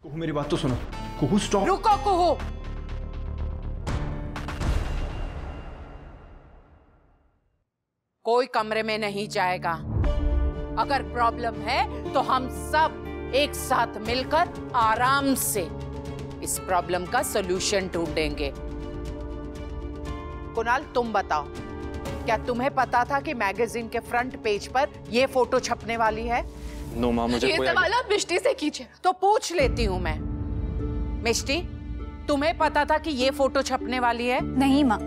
कुहू मेरी बात तो सुनो। कुहू स्टॉप। रुको कुहू। कोई कमरे में नहीं जाएगा। अगर प्रॉब्लम है तो हम सब एक साथ मिलकर आराम से इस प्रॉब्लम का सॉल्यूशन ढूंढेंगे। कुणाल तुम बताओ, क्या तुम्हें पता था कि मैगजीन के फ्रंट पेज पर ये फोटो छपने वाली है? नो माँ, मुझे ये सवाल आप मिष्टी से कीजिए। तो पूछ लेती हूँ मैं। मिष्टी, तुम्हें पता था कि ये फोटो छपने वाली है? नहीं माँ,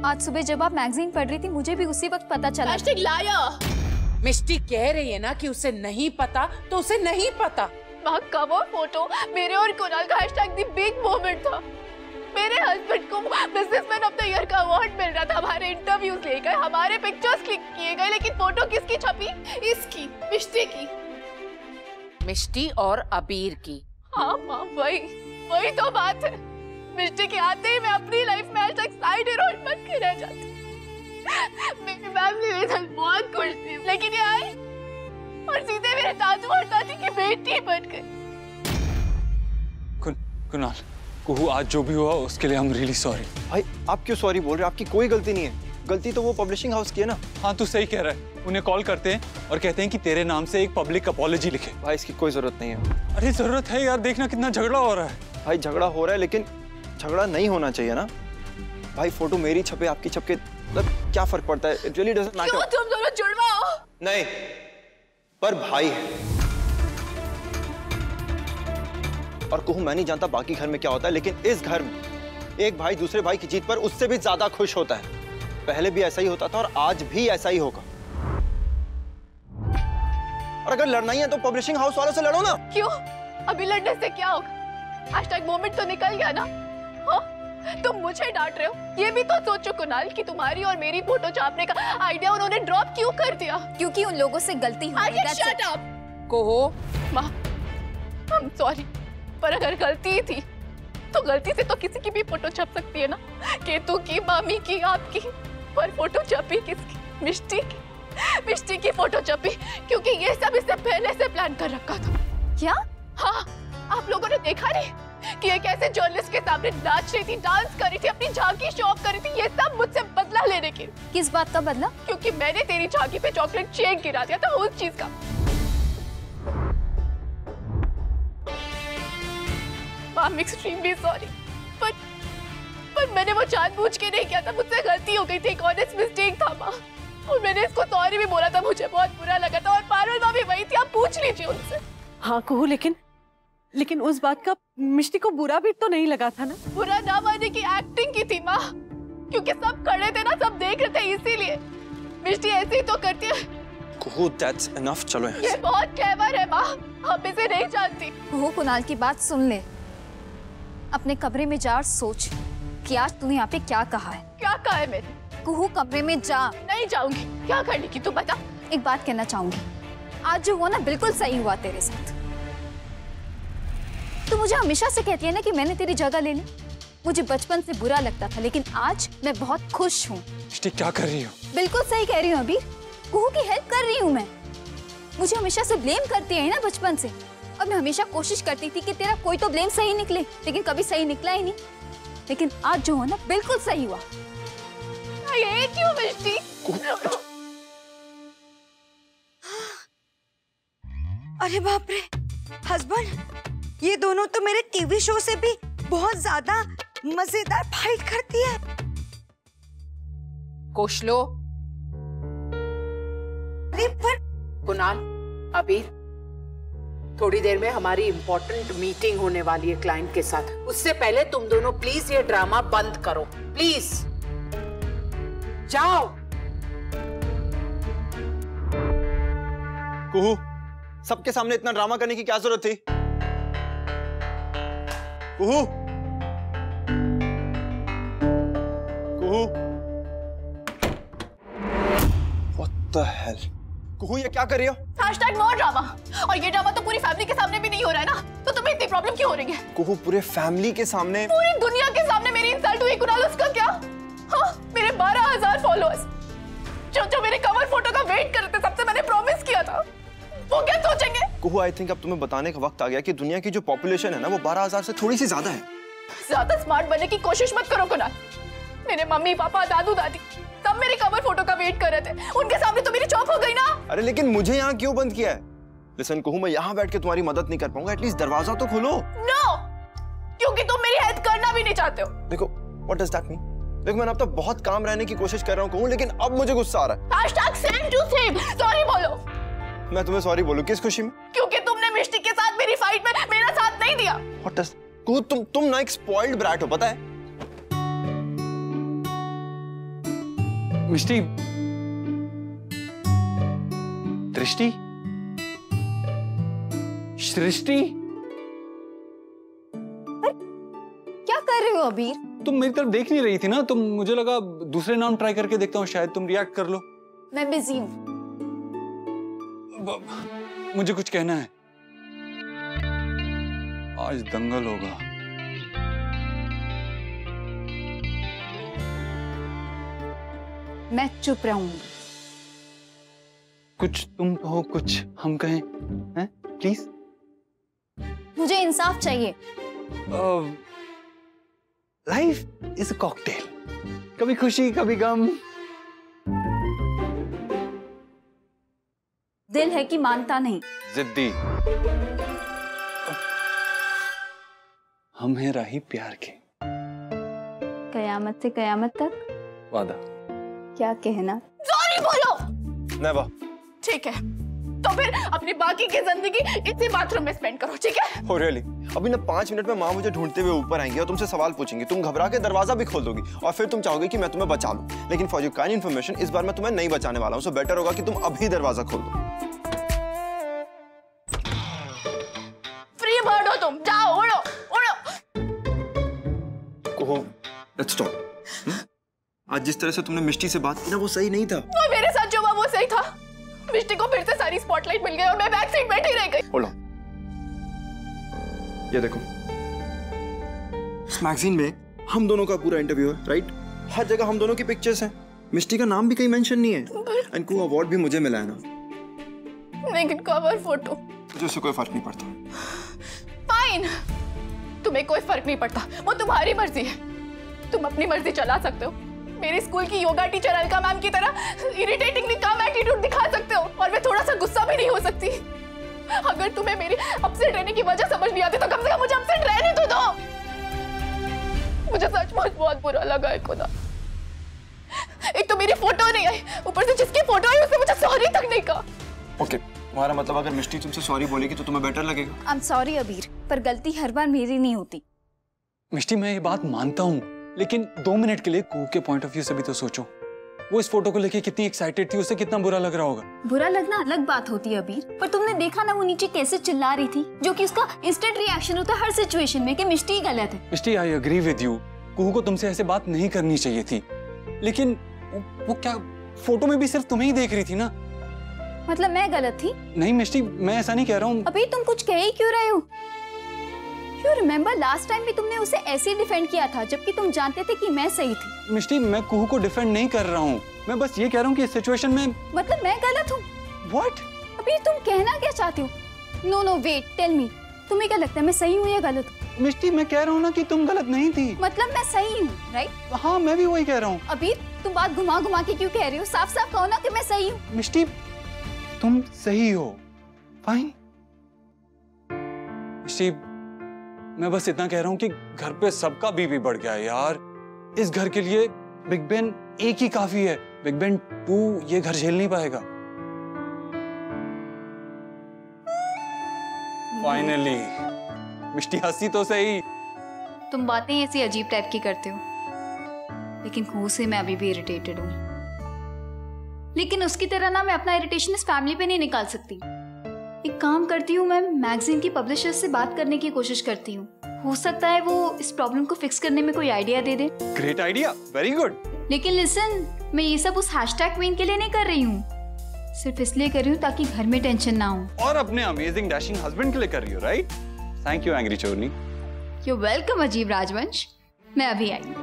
आज सुबह जब आप मैगजीन पढ़ रही थी मुझे भी उसी वक्त पता चला। लायर। मिष्टी कह रही है ना कि उसे नहीं पता, तो उसे नहीं पता। माँ का वो फोटो मेरे और कुणाल का #द बिग मोमेंट था। मेरे हस्बैंड को बिजनेसमैन ऑफ द ईयर का अवार्ड मिल रहा था, हमारे इंटरव्यूज लिए गए, हमारे पिक्चर्स क्लिक किए गए, लेकिन फोटो किसकी छपी? इसकी, मिष्टी की। मिष्टी और अबीर की। हाँ माँ, वही तो बात है। मिष्टी के आते ही मैं अपनी लाइफ में आज तक साइड हीरोइन बन के रह जाती। मेरी फैमिली मेरे साथ बहुत खुश थी, लेकिन ये आई और सीधे मेरे दादू और दादी की बेटी बन गई। कुणाल, कुहू आज जो भी हुआ उसके लिए हम रियली सॉरी। भाई आप क्यों सॉरी बोल रहे हो? आपकी कोई गलती नहीं है। गलती तो वो पब्लिशिंग हाउस की है ना। हाँ तू सही कह रहा है। उन्हें कॉल करते हैं और कहते हैं कि तेरे नाम से एक पब्लिक अपॉलॉजी लिखे। भाई इसकी कोई जरूरत नहीं है। अरे जरूरत है यार, देखना कितना झगड़ा हो रहा है। भाई झगड़ा हो रहा है, लेकिन झगड़ा नहीं होना चाहिए ना। भाई फोटो मेरी छपे आपकी छपके मतलब क्या फर्क पड़ता है? It really doesn't matter. क्यों तुम दोनों जुड़वा हो? नहीं, पर भाई है। और कहूँ मैं नहीं जानता बाकी घर में क्या होता है, लेकिन इस घर में एक भाई दूसरे भाई की जीत पर उससे भी ज्यादा खुश होता है। पहले भी ऐसा ही होता था और आज भी ऐसा ही होगा। और अगर लड़ना ही है तो पब्लिशिंग हाउस वालों से लड़ो ना। क्यों? अभी लड़ने से क्या होगा? मोमेंट तो निकल गया ना। हाँ? तुम मुझे डांट रहे हो? ये भी तो सोचो कुणाल कि तुम्हारी और मेरी फोटो छापने का आइडिया उन्होंने ड्रॉप क्यों कर दिया? क्योंकि उन लोगों से गलती हुई। Shut up. कुहू, माँ, आई एम सॉरी, पर अगर गलती थी तो गलती से तो किसी की भी फोटो छप सकती है ना। केतु की, मामी की, आपकी। पर फोटो छपी किसकी? मिष्टी की। मिष्टी की फोटो छपी क्योंकि ये सब इससे पहले से प्लान कर रखा था। क्या? हाँ, आप लोगों ने देखा नहीं कि ये कैसे जर्नलिस्ट के सामने नाच रही थी, डांस कर रही थी, अपनी झांकी शो ऑफ कर रही थी? ये सब मुझसे बदला लेने की। किस बात का बदला? क्योंकि मैंने तेरी झांकी पे चॉकलेट शेक गिरा दिया था, उस चीज का। I'm extremely sorry, पर मैंने वो जानबूझ के नहीं किया था, मुझसे गलती हो गई थी, एक ऑनेस्ट मिस्टेक था माँ। और मैंने इसको सॉरी भी बोला था, मुझे बहुत बुरा लगा था। और पारुल माँ भी वही थी, आप पूछ लीजिए उनसे। हाँ कहूँ, लेकिन उस बात का मिष्टी को बुरा भी तो नहीं लगा था ना? बुरा ना मानने की एक्टिंग की थी माँ, क्योंकि सब खड़े थे ना, सब देख रहे थे, इसीलिए। मिष्टी ऐसे ही तो करती है। कुहू, that's enough, चलो यहाँ से। ये बहुत क्लेवर है माँ, हम इसे नहीं जानती। कुहू, कुणाल की बात सुन ले। अपने कमरे में जा और सोच कि आज तूने यहाँ पे क्या कहा है। क्या कहा है मैंने? कुहू, कमरे में जा। नहीं जाऊंगी। क्या करने की तू बता। एक बात कहना चाहूंगी, आज जो हुआ ना बिल्कुल सही हुआ तेरे साथ। तू मुझे हमेशा से कहती है ना कि मैंने तेरी जगह ले ली। मुझे बचपन से बुरा लगता था, लेकिन आज मैं बहुत खुश हूँ। क्या कर रही हो? बिल्कुल सही कह रही हूँ अबीर, कुहू की हेल्प कर रही हूँ मैं। मुझे हमेशा से ब्लेम करती है ना बचपन से, और मैं हमेशा कोशिश करती थी कि तेरा कोई तो ब्लेम सही निकले, लेकिन कभी सही निकला ही नहीं। लेकिन आज जो हुआ ना बिल्कुल सही हुआ। ये क्यों मिष्टी? अरे बाप रे, हस्बैंड, ये दोनों तो मेरे टीवी शो से भी बहुत ज्यादा मजेदार फाइट करती है। कोशलो, अरे पर कुणाल, अबीर, थोड़ी देर में हमारी इंपॉर्टेंट मीटिंग होने वाली है क्लाइंट के साथ। उससे पहले तुम दोनों प्लीज ये ड्रामा बंद करो, प्लीज। जाओ। कुहू, सबके सामने इतना ड्रामा करने की क्या जरूरत थी? कुहू, कुहू, What the hell? कुहू, ये क्या कर रही हो? #more drama. और ये ड्रामा तो पूरी फैमिली के सामने भी नहीं हो रहा है ना, तो तुम्हें इतनी प्रॉब्लम क्यों हो रही है? कुहू, पूरे फैमिली के सामने, पूरी दुनिया के सामने मेरी इंसल्ट हुई कुणाल, उसका क्या? हाँ, मेरे 12,000 फॉलोअर्स जो मेरे कवर फोटो का वेट कर रहे थे, सबसे मैंने प्रॉमिस किया था वो क्या सोचेंगे? कुहू, आई थिंक अब तुम्हें बताने का वक्त आ गया कि दुनिया की जो पॉपुलेशन है ना वो 12,000 से थोड़ी सी ज्यादा है। ज्यादा स्मार्ट बनने की कोशिश मत करो कुणाल। मेरे मम्मी पापा दादू दादी सब मेरे कवर फोटो का वेट कर रहे थे, उनके सामने तो मेरी चौप हो गई ना। अरे लेकिन मुझे यहाँ क्यों बंद किया है? लिसन कुहू, मैं यहाँ बैठ के तुम्हारी मदद नहीं कर पाऊंगा, एटलीस्ट दरवाजा तो खोलो। नो, क्योंकि तुम मेरी हेल्प करना भी नहीं चाहते हो। देखो, व्हाट डज दैट मीन? देखो, मैंने अब तक बहुत काम रहने की कोशिश कर रहा हूँ कुहू, लेकिन अब मुझे गुस्सा आ रहा है। #same to same, सॉरी बोलो। मैं तुम्हें सॉरी बोलूं किस खुशी में? क्योंकि तुमने मिष्टी के साथ मेरी फाइट में मेरा साथ नहीं दिया। व्हाट डज कुहू, तुम ना एक स्पॉइल्ड ब्रैट हो, पता है? मिष्टी, दृष्टि, सृष्टि, क्या कर रहे हो अबीर? तुम मेरी तरफ देख नहीं रही थी ना, तुम, मुझे लगा दूसरे नाम ट्राई करके देखता हूँ, शायद तुम रिएक्ट कर लो। मैं बिजी हूँ। मुझे कुछ कहना है, आज दंगल होगा। मैं चुप रहूंगी। कुछ तुम कहो, कुछ हम कहें, हैं? प्लीज। मुझे इंसाफ चाहिए। लाइफ इज अ कॉकटेल, कभी खुशी कभी गम। दिल है कि मानता नहीं। जिद्दी। हम हैं राही प्यार के। कयामत से कयामत तक वादा। क्या कहना? सॉरी बोलो। नेवर। ठीक है, तो फिर अपनी बाकी की जिंदगी इसी बाथरूम में स्पेंड करो, ठीक है? Oh really? अभी ना 5 मिनट में माँ मुझे ढूंढते हुए ऊपर आएंगी और तुमसे सवाल पूछेंगी, तुम घबरा के दरवाजा भी खोल दोगी और फिर तुम चाहोगे कि मैं तुम्हें बचा लूं, लेकिन फॉर योर काइंड इन्फॉर्मेशन इस बार मैं तुम्हें नहीं बचाने वाला हूं, सो बेटर होगा कि तुम अभी दरवाजा खोल दो। फ्री बर्ड हो तुम, जाओ उड़ो उड़ो। कुहू, लेट्स स्टॉप। आज जिस तरह से तुमने मिष्टी से बात की ना वो सही नहीं था। और मेरे साथ जो हुआ वो सही था। मिष्टी को फिर से सारी स्पॉटलाइट मिल गई और मैं बैक सीट बैठी रह गई। होल्ड ऑन, ये देखो, इस मैगजीन में हम दोनों का पूरा इंटरव्यू है, राइट? हर जगह हम दोनों की पिक्चर्स हैं, मिष्टी का नाम भी कहीं मेंशन नहीं है, एंड को अवार्ड भी मुझे मिला है ना। लेकिन कवर फोटो मुझे उससे कोई फर्क नहीं पड़ता। फाइन, तुम्हें कोई फर्क नहीं पड़ता, वो तुम्हारी मर्जी है, तुम अपनी मर्जी चला सकते हो। मेरी स्कूल की योगा टीचर अलका मैम की तरह इरिटेटिंगली काम एटीट्यूड दिखा सकते हो और मैं थोड़ा सा गुस्सा भी नहीं हो सकती। अगर तुम्हें मेरी अपसेट रहने की वजह समझ नहीं आती तो कम से कम मुझे अपसेट रहने तो दो। मुझे सचमुच बहुत बुरा लगा है खुदा। एक तो मेरी फोटो नहीं आई, ऊपर से जिसकी फोटो आई उसने मुझे सॉरी तक नहीं कहा। ओके, तुम्हारा मतलब अगर मिष्टी तुमसे सॉरी बोलेगी तो तुम्हें बेटर लगेगा? आई एम सॉरी अबीर, पर गलती हर बार मेरी नहीं होती। मिष्टी, मैं ये बात मानता हूँ, लेकिन 2 मिनट के लिए कुहू के पॉइंट ऑफ व्यू से भी तो सोचो। वो इस फोटो को लेके कितनी एक्साइटेड थी, उसे कितना बुरा लग रहा होगा। बुरा लगना अलग बात होती है अबीर, पर तुमने देखा ना वो नीचे कैसे चिल्ला रही थी, जो कि उसका इंस्टेंट रिएक्शन होता है हर सिचुएशन में कि मिष्टी गलत है। मिष्टी, आई एग्री विद यू, कुहू को तुमसे ऐसे बात नहीं करनी चाहिए थी, लेकिन वो क्या फोटो में भी सिर्फ तुम्हें ही देख रही थी ना? मतलब मैं गलत थी? नहीं मिष्टी, मैं ऐसा नहीं कह रहा हूँ। अभी तुम कुछ कह ही क्यों रहे हो? You remember लास्ट टाइम भी तुमने उसे ऐसे ही डिफेंड किया था जबकि तुम जानते थे कि मैं सही थी। मिष्टी, मैं कुहू को डिफेंड नहीं कर रहा हूँ, मैं बस ये कह रहा हूँ कि इस सिचुएशन में। मतलब मैं गलत हूँ? What? अभी तुम कहना क्या चाहती हो? नो वेट, टेल मी, तुम्हें क्या लगता है मैं सही हूँ या गलत हूँ? मिष्टी, मैं कह रहा हूँ ना कि तुम गलत नहीं थी। मतलब मैं सही हूँ, राइट? हाँ, मैं भी वही कह रहा हूँ। अभी तुम बात घुमा घुमा के क्यों कह रही हो? साफ साफ कहो ना कि मैं सही हूँ। मिष्टी, तुम सही हो, फाइन। मिष्टी, मैं बस इतना कह रहा हूँ कि घर पे सबका बीपी बढ़ गया है यार। इस घर के लिए बिग बैन 1 ही काफी है, बिग बैन 2 ये घर झेल नहीं पाएगा। फाइनली मिष्टी हंसी तो सही। तुम बातें ऐसी अजीब टाइप की करते हो, लेकिन कुहू से मैं अभी भी इरिटेटेड हूँ। लेकिन उसकी तरह ना मैं अपना इरिटेशन इस फैमिली पे नहीं निकाल सकती। एक काम करती हूँ, मैं मैगजीन की पब्लिशर से बात करने की कोशिश करती हूँ, हो सकता है वो इस प्रॉब्लम को फिक्स करने में कोई आइडिया दे दे। Great idea, very good. लेकिन लिसन, मैं ये सब उस हैशटैग क्वीन के लिए नहीं कर रही हूँ, सिर्फ इसलिए कर रही हूँ ताकि घर में टेंशन ना हो। और अपने अमेजिंग डैशिंग हस्बैंड के लिए कर रही हो, राइट? थैंक यू एंग्री चोरनी। यू वेलकम अजीब राजवंश, मैं अभी आई।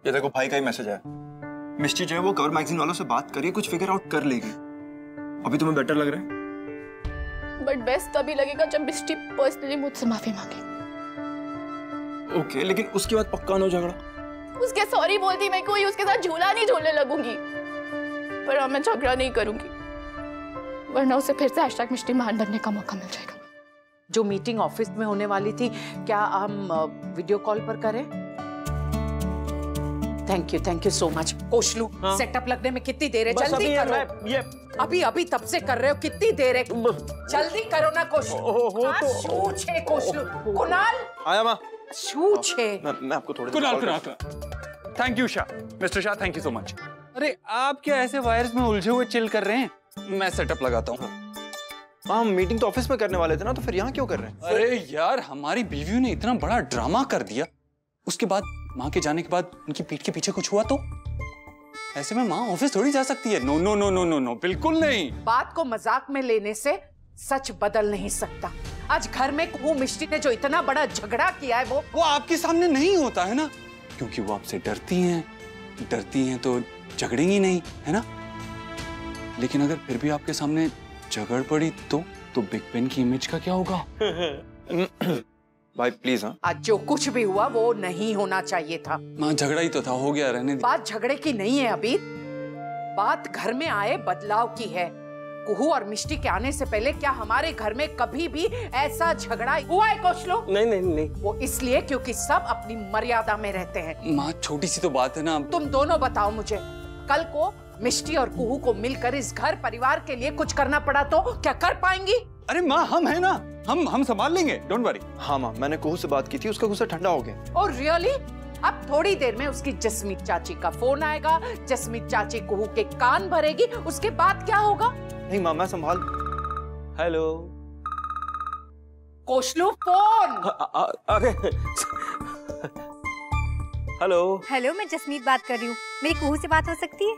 ये देखो भाई का ही मैसेज है। मिस्टी जो है वो कवर मैगजीन वालों से बात करिए, कुछ फिगर आउट कर लेगी। अभी तुम्हें बेटर लग रहा है? बट बेस्ट तभी लगेगा जब मिस्टी पर्सनली मुझसे माफी मांगे। ओके, लेकिन उसके बाद पक्का नो झगड़ा? उसके सॉरी बोलती मैं कोई उसके साथ झूला नहीं झूलने लगूंगी, पर अब मैं झगड़ा नहीं करूंगी, वरना उसे फिर से हैशटैग मिस्टी महान बनने का मौका मिल जाएगा। जो मीटिंग ऑफिस में होने वाली थी, क्या हम वीडियो कॉल पर करें? Thank you so much. Koshlu, setup लगने में कितनी देर है? जल्दी करो। अभी तब से कर रहे हो, कितनी देर है? जल्दी करो ना कोशलू। कोशलू। कुणाल आया माँ। मैं आपको थोड़ी Kunal thank you Shah, mister Shah, thank you so much. अरे आप क्या ऐसे वायर्स में उलझे हुए चिल कर रहे हैं? मैं सेटअप लगाता हूँ। हम मीटिंग तो ऑफिस में करने वाले थे ना, तो फिर यहाँ क्यों कर रहे हैं? अरे यार, हमारी बीवियों ने इतना बड़ा ड्रामा कर दिया, उसके बाद माँ के जाने के बाद उनकी पीठ के पीछे कुछ हुआ तो? ऐसे में माँ ऑफिस थोड़ी जा सकती है। No no no no no no, बिल्कुल नहीं। बात को मजाक में लेने से सच बदल नहीं सकता। आज घर में वो मिष्टी ने जो इतना बड़ा झगड़ा किया है, वो आपके सामने नहीं होता है ना, क्योंकि वो आपसे डरती हैं तो झगड़ेंगी नहीं, है ना? लेकिन अगर फिर भी आपके सामने झगड़ पड़ी तो बिग बेन की इमेज का क्या होगा? भाई प्लीज। हाँ, आज जो कुछ भी हुआ वो नहीं होना चाहिए था। माँ झगड़ा ही तो था, हो गया, रहने दे। बात झगड़े की नहीं है अभी, बात घर में आए बदलाव की है। कुहू और मिष्टी के आने से पहले क्या हमारे घर में कभी भी ऐसा झगड़ा हुआ है कोशलो? नहीं। वो इसलिए क्योंकि सब अपनी मर्यादा में रहते हैं। माँ छोटी सी तो बात है ना। तुम दोनों बताओ मुझे, कल को मिष्टी और कुहू को मिलकर इस घर परिवार के लिए कुछ करना पड़ा तो क्या कर पाएंगी? अरे माँ, हम है ना, हम संभाल लेंगे, डोंट वरी। हाँ माँ, मैंने कुहू से बात की थी, उसका गुस्सा ठंडा हो गया। Oh really? अब थोड़ी देर में उसकी जसमीत चाची का फोन आएगा, जसमीत चाची कुहू के कान भरेगी, उसके बाद क्या होगा? नहीं माँ, मैं संभाल। Hello Koshlu, phone. अरे हेलो। हेलो, मैं जसमीत बात कर रही हूँ, मेरी कुहू से बात हो सकती है?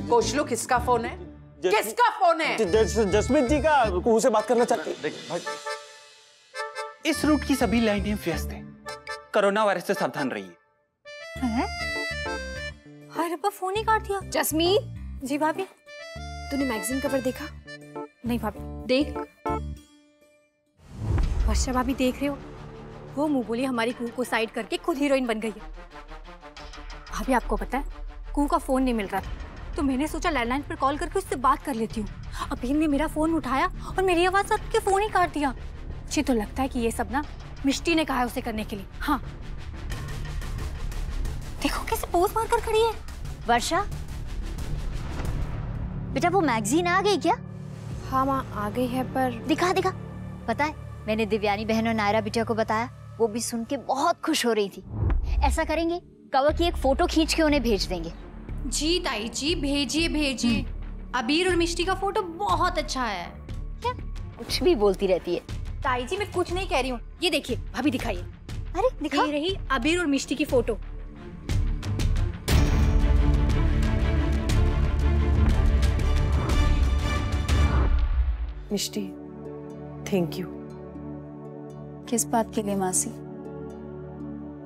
कोशलू, किसका फोन है? किसका फोन है? जसमीत जी का, कुहू से बात करना चाहती है। भाई, इस रूट की सभी लाइनें व्यस्त हैं, कोरोना वायरस से सावधान रहिए। हाय रब्बा, फोन ही काट दिया। जसमीत, जी भाभी। तूने मैगजीन कवर देखा? नहीं भाभी। देख। वर्षा भाभी देख रहे हो, वो मुंह बोली हमारी कुहू को साइड करके खुद हीरोइन बन गई है। भाभी आपको पता है, कुहू का फोन नहीं मिल रहा था, तो मैंने सोचा लैंडलाइन पर कॉल करके उससे बात कर लेती हूँ। अबीर ने मेरा फोन उठाया और मेरी आवाज सुन के फोन ही काट दिया। मुझे तो लगता है कि ये सब ना मिष्टी ने कहा है उसे करने के लिए। हाँ देखो कैसे पोज मारकर खड़ी है। वर्षा, बेटा वो मैगजीन आ गई क्या? हाँ माँ आ गई है, पर दिखा। पता है, मैंने दिव्यानी बहन और नायरा बिटिया को बताया, वो भी सुन के बहुत खुश हो रही थी। ऐसा करेंगे, कवर की एक फोटो खींच के उन्हें भेज देंगे। जी ताई जी, भेजिए। अबीर और मिष्टी का फोटो बहुत अच्छा है। क्या कुछ भी बोलती रहती है। ताई जी मैं कुछ नहीं कह रही हूँ, ये देखिए भाभी दिखाइए। अरे दिखा। ये रही अबीर और मिष्टी की फोटो। Mishti, thank you. किस बात के लिए मासी?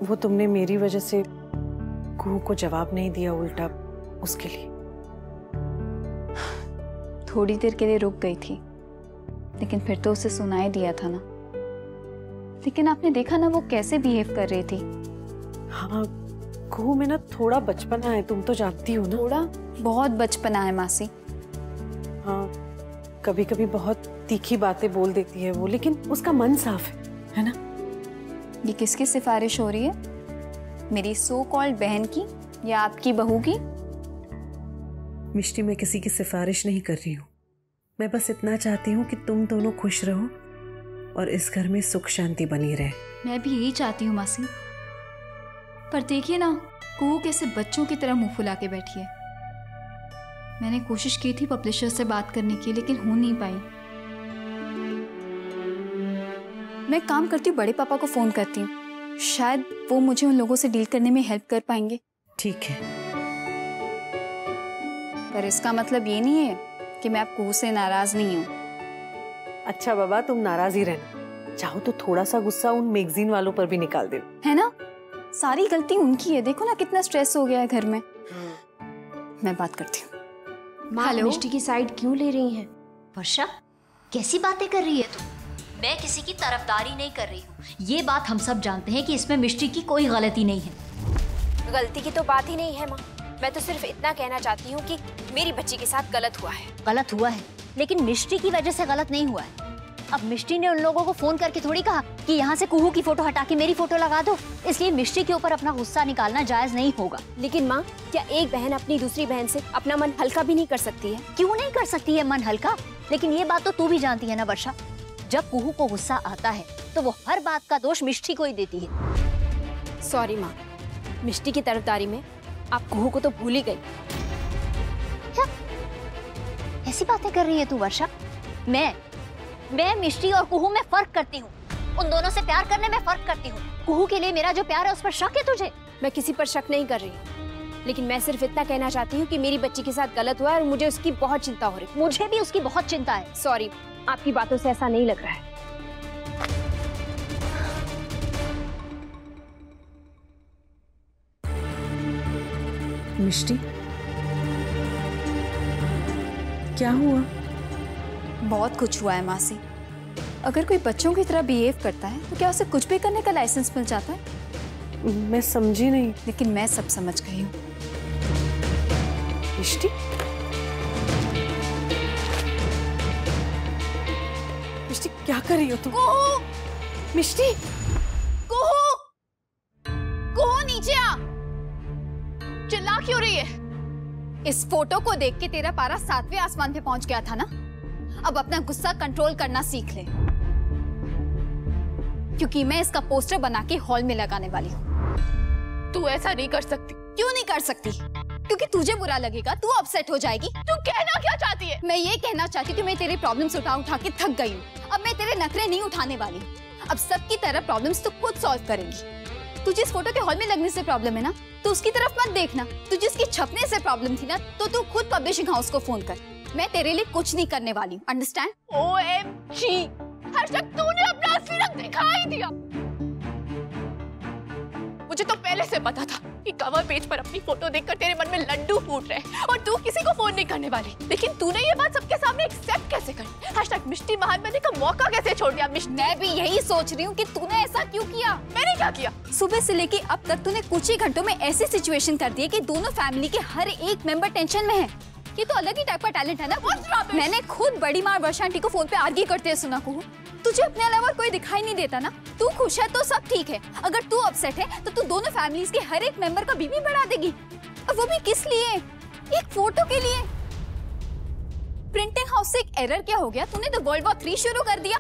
वो तुमने मेरी वजह से कुहू को जवाब नहीं दिया, उल्टा उसके लिए। थोड़ी देर के लिए रुक गई थी, लेकिन फिर तो उसे सुनाई दिया था ना। लेकिन आपने देखा ना वो कैसे बिहेव कर रही थी। हाँ, कुहू में ना थोड़ा बचपना है, तुम तो जानती हो ना। थोड़ा बहुत बचपना है मासी। हाँ, कभी कभी बहुत तीखी बातें बोल देती है वो, लेकिन उसका मन साफ है ना? ये किसकी सिफारिश हो रही है? मेरी सो कॉल्ड बहन की या आपकी बहू की? मिष्टी, मैं किसी की सिफारिश नहीं कर रही हूँ। मैं बस इतना चाहती हूँ कि तुम दोनों खुश रहो और इस घर में सुख शांति बनी रहे। मैं भी यही चाहती हूँ मासी, पर देखिए ना कुहू कैसे बच्चों की तरह मुंह फुला के बैठी है। मैंने कोशिश की थी पब्लिशर से बात करने की, लेकिन हो नहीं पाई। मैं काम करती हूँ, बड़े पापा को फोन करती हूँ, शायद वो मुझे उन लोगों से डील करने में हेल्प कर पाएंगे। ठीक है, पर इसका मतलब ये नहीं है कि मैं आप कुहू से नाराज नहीं हूँ। अच्छा बाबा, तुम नाराज ही रहना। चाहो तो थोड़ा सा गुस्सा उन मैगजीन वालों पर भी निकाल दे, है ना? सारी गलती उनकी है। देखो ना कितना स्ट्रेस हो गया है घर में। मैं बात करती हूँ। माँ मिष्टी की साइड क्यों ले रही हैं? वर्षा, कैसी बातें कर रही है तू? मैं किसी की तरफदारी नहीं कर रही हूँ। ये बात हम सब जानते हैं कि इसमें मिष्टी की कोई गलती नहीं है। गलती की तो बात ही नहीं है माँ। मैं तो सिर्फ इतना कहना चाहती हूँ कि मेरी बच्ची के साथ गलत हुआ है। गलत हुआ है, लेकिन मिष्टी की वजह से गलत नहीं हुआ है। अब मिष्टी ने उन लोगों को फोन करके थोड़ी कहा कि यहाँ से कुहू की फोटो हटा के मेरी फोटो लगा दो, इसलिए मिष्टी के ऊपर अपना गुस्सा निकालना जायज नहीं होगा। लेकिन माँ, क्या एक बहन अपनी दूसरी बहन से अपना मन हल्का भी नहीं कर सकती है? क्यों नहीं कर सकती है मन हल्का? लेकिन ये बात तो तू भी जानती है ना वर्षा, जब कुहू को गुस्सा आता है तो वो हर बात का दोष मिष्टी को ही देती है। सॉरी माँ, मिष्टी की तरफदारी में आप कुहू को तो भूल ही गई। क्या ऐसी बातें कर रही है तू वर्षा? मैं मिष्टी और कुहू में फर्क करती हूँ। उन दोनों से प्यार करने में फर्क करती हूँ। कुहू के लिए मेरा जो प्यार है उस पर शक है तुझे? मैं किसी पर शक नहीं कर रही हूँ, लेकिन मैं सिर्फ इतना कहना चाहती हूँ कि मेरी बच्ची के साथ गलत हुआ है और मुझे उसकी बहुत चिंता हो रही। मुझे भी उसकी बहुत चिंता है। सॉरी, आपकी बातों से ऐसा नहीं लग रहा है। मिष्टी, क्या हुआ? बहुत कुछ हुआ है मासी। अगर कोई बच्चों की तरह बिहेव करता है तो क्या उसे कुछ भी करने का लाइसेंस मिल जाता है? मैं समझी नहीं। लेकिन मैं सब समझ गई हूँ। मिष्टी, मिष्टी क्या कर रही हो तुम? मिष्टी, कुहू नीचे आ। चिल्ला क्यों रही है? इस फोटो को देख के तेरा पारा 7वें आसमान पे पहुंच गया था ना? अब अपना गुस्सा कंट्रोल करना सीख ले, क्योंकि मैं इसका पोस्टर बना के हॉल में लगाने वाली हूँ। तू ऐसा नहीं कर सकती। क्यों नहीं कर सकती? क्योंकि तुझे बुरा लगेगा, तू अपसेट हो जाएगी। तू कहना क्या चाहती है? मैं ये कहना चाहती हूँ कि मैं तेरे प्रॉब्लम्स उठा के थक गई हूँ। अब मैं तेरे नखरे नहीं उठाने वाली। अब सबकी तरह प्रॉब्लम्स तो खुद सॉल्व करेंगी। तुझे इस फोटो के हॉल में लगने से प्रॉब्लम है ना, तो उसकी तरफ मत देखना। तुझे इसकी छपने से प्रॉब्लम थी ना, तो तू खुद पब्लिशिंग हाउस को फोन कर। मैं तेरे लिए कुछ नहीं करने वाली हूँ, अंडरस्टैंड? OMG, तूने अपना असली रंग दिखा ही दिया। मुझे तो पहले से पता था कि कवर पेज पर अपनी फोटो देखकर तेरे मन में लड्डू फूट रहे और तू किसी को फोन नहीं करने वाली। लेकिन तूने ये बात सबके सामने एक्सेप्ट कैसे करी? मिष्टी महान बनने का मौका कैसे छोड़ दिया? मैं भी यही सोच रही हूँ कि तूने ऐसा क्यों किया। मैंने क्या किया? सुबह से लेके अब तक तूने कुछ ही घंटों में ऐसी सिचुएशन कर दी है कि दोनों फैमिली के हर एक मेंबर टेंशन में है। ये तो अलग ही टाइप का टैलेंट है ना। मैंने खुद बड़ी माँ वर्षा आंटी को फोन पे आर्ग्यू करते हुए सुना। कहूँ तुझे अपने अलावा कोई दिखाई नहीं देता ना? तू खुश है तो सब ठीक है, अगर तू अपसेट है तो तू दोनों फैमिलीज के हर एक मेंबर का बीबी बढ़ा देगी। और वो भी किस लिए? एक फोटो के लिए। प्रिंटिंग हाउस से एक एरर क्या हो गया? तूने तो वर्ल्ड वॉर 3 शुरू कर दिया।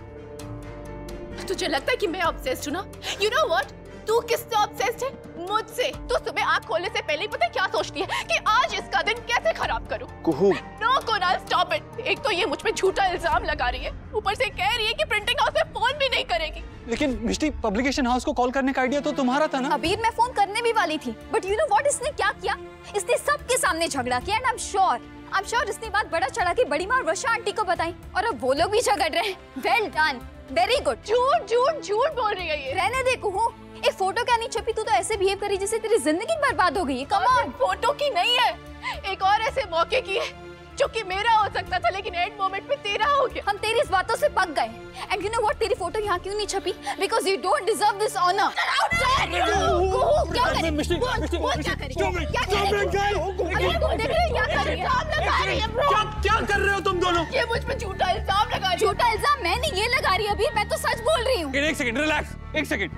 तुझे लगता है कि मैं ऑब्सेस्ड हूं ना? You know what? तू किससे ऑब्सेस्ड है? मुझसे। तू सुबह आँख खोलने से पहले ही पता है क्या सोचती है कि आज इसका दिन कैसे खराब करूं? कुहू, नो कुणाल, स्टॉप इट। एक तो ये मुझ पे झूठा इल्जाम लगा रही है, ऊपर से कह रही है कि प्रिंटिंग हाउस में फोन भी नहीं करेगी। लेकिन मिष्टी, पब्लिकेशन हाउस को कॉल करने का आइडिया तो तुम्हारा था ना? अबीर, मैं फोन करने भी वाली थी, बट यू नो व्हाट इसने क्या किया? इसने सबके सामने झगड़ा किया एंड आई एम श्योर इसने बात बड़ा चढ़ा के बड़ी माँ वर्षा आंटी को बताई और अब वो लोग भी झगड़ रहे हैं। Well done, very good. झूठ झूठ झूठ बोल रही है ये। रहने दे कुहू, एक फोटो क्या नहीं छपी, तू तो ऐसे बिहेव करी जैसे तेरी जिंदगी बर्बाद हो गई है। Come on. फोटो की नहीं है, एक और ऐसे मौके की है जो कि मेरा हो सकता था लेकिन एंड मोमेंट में तेरा हो गया। हम तेरी इस बातों से पक गए। एंड यू नो व्हाट, तेरी फोटो यहाँ क्यों नहीं छपी? Because you don't deserve this honour. क्या करेगी? क्या कर रहे हो तुम दोनों? ये मुझ पे झूठा इल्जाम लगा रही है। झूठा इल्जाम मैं नहीं ये लगा रही अभी, मैं तो सच बोल रही हूँ। एक सेकंड, रिलैक्स, एक सेकंड।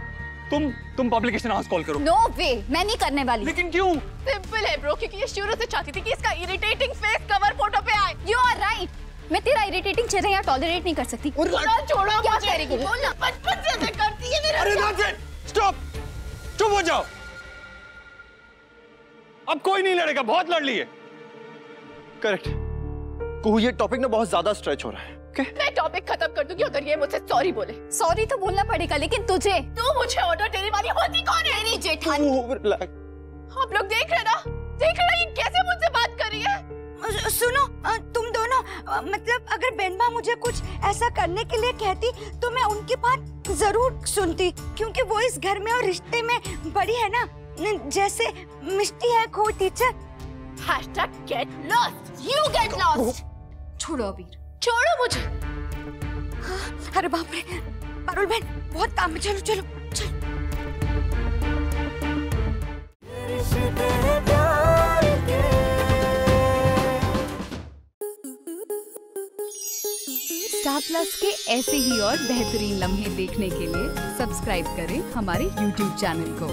तुम पब्लिकेशन हाउस कॉल करो। नो वे, मैं नहीं करने वाली। लेकिन क्यों? सिंपल है ब्रो, क्योंकि ये शुरू से चाहती थी कि इसका इरिटेटिंग फेस कवर फोटो पे आए। यू आर राइट, मैं तेरा इरिटेटिंग चेहरा यहाँ टॉलरेट नहीं कर सकती। छोड़ो, क्या करेगी? बोलना। बचपन से ऐसे करती है मेरे। अरे that's it! Stop! चुप हो जाओ। अब कोई नहीं लड़ेगा, बहुत लड़ ली है। करेक्ट कुहू, ये टॉपिक ना बहुत ज्यादा स्ट्रेच हो रहा है। मैं टॉपिक खत्म कर दूंगी अगर ये मुझसे सॉरी बोले। सॉरी तो बोलना पड़ेगा, लेकिन तुझे। तू मुझे ऑर्डर देने वाली होती कौन है? मेरी जेठानी। आप लोग देख रहे ना, देख रहे ये कैसे मुझसे बात कर रही है? सुनो, तुम दोनों मतलब अगर बेनबा मुझे कुछ ऐसा करने के लिए कहती तो मैं उनकी बात जरूर सुनती, क्योंकि वो इस घर में और रिश्ते में बड़ी है ना, जैसे मिष्टी है खो teacher. Get lost. You get lost. छोड़ो अबीर, छोड़ो मुझे। अरे बाप रे पारुल बहन, बहुत काम में, चलो चलो चलो। स्टार प्लस के ऐसे ही और बेहतरीन लम्हे देखने के लिए सब्सक्राइब करें हमारे YouTube चैनल को।